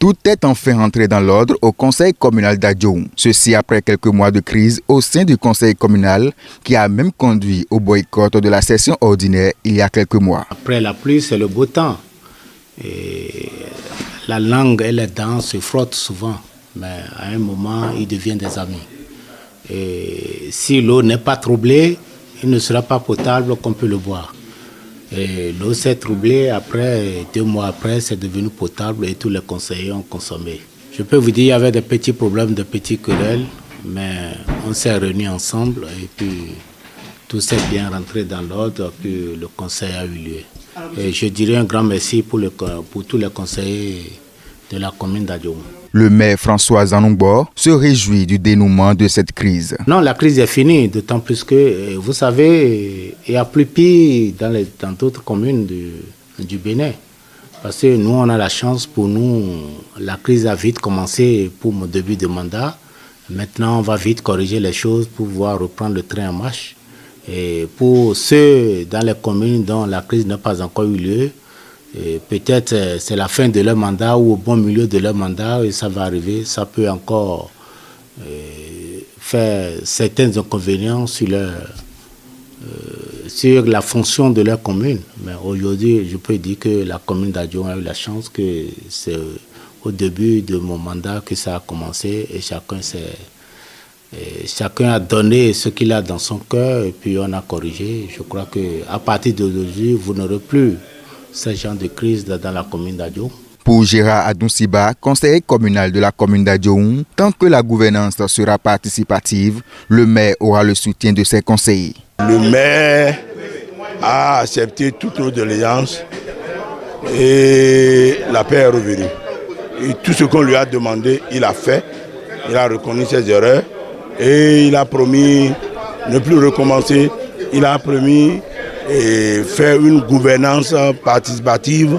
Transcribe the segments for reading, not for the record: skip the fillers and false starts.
Tout est enfin rentré dans l'ordre au conseil communal d'Adjoum. Ceci après quelques mois de crise au sein du conseil communal qui a même conduit au boycott de la session ordinaire il y a quelques mois. Après la pluie, c'est le beau temps. Et la langue et les dents se frottent souvent, mais à un moment, ils deviennent des amis. Et si l'eau n'est pas troublée, il ne sera pas potable qu'on peut le boire. Et l'eau s'est troublée, après, 2 mois après, c'est devenu potable et tous les conseillers ont consommé. Je peux vous dire, il y avait des petits problèmes, des petits querelles, mais on s'est réunis ensemble et puis tout s'est bien rentré dans l'ordre, puis le conseil a eu lieu. Et je dirais un grand merci pour tous les conseillers de la commune d'Adjoum. Le maire François Zanungbo se réjouit du dénouement de cette crise. Non, la crise est finie, d'autant plus que, vous savez, il y a plus pire dans d'autres communes du Bénin. Parce que nous, on a la chance, pour nous, la crise a vite commencé pour mon début de mandat. Maintenant, on va vite corriger les choses pour pouvoir reprendre le train en marche. Et pour ceux dans les communes dont la crise n'a pas encore eu lieu, peut-être c'est la fin de leur mandat ou au bon milieu de leur mandat et ça va arriver. Ça peut encore faire certains inconvénients sur la fonction de leur commune. Mais aujourd'hui, je peux dire que la commune d'Adjoum a eu la chance que c'est au début de mon mandat que ça a commencé et chacun a donné ce qu'il a dans son cœur et puis on a corrigé. Je crois qu'à partir d'aujourd'hui, vous n'aurez plus ce genre de crise dans la commune d'Adjoum. Pour Gérard Adounciba, conseiller communal de la commune d'Adjoum, tant que la gouvernance sera participative, le maire aura le soutien de ses conseillers. Le maire a accepté toutes nos doléances et la paix est revenue. Et tout ce qu'on lui a demandé, il a fait. Il a reconnu ses erreurs et il a promis ne plus recommencer. Il a promis faire une gouvernance participative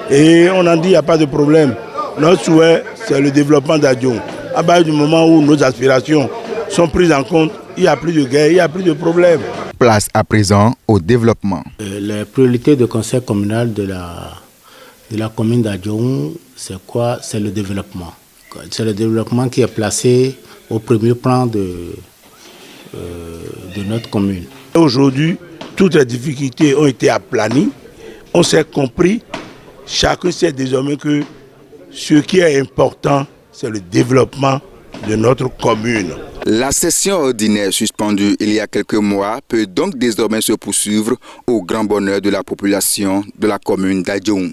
et on a dit il n'y a pas de problème. Notre souhait, c'est le développement d'Adjoum. À partir du moment où nos aspirations sont prises en compte, il n'y a plus de guerre, il n'y a plus de problème. Place à présent au développement. Les priorités du conseil communal de la commune d'Adjoum, c'est quoi? C'est le développement. C'est le développement qui est placé au premier plan de notre commune. Aujourd'hui, toutes les difficultés ont été aplanies. On s'est compris. Chacun sait désormais que ce qui est important, c'est le développement de notre commune. La session ordinaire suspendue il y a quelques mois peut donc désormais se poursuivre au grand bonheur de la population de la commune d'Adjoum.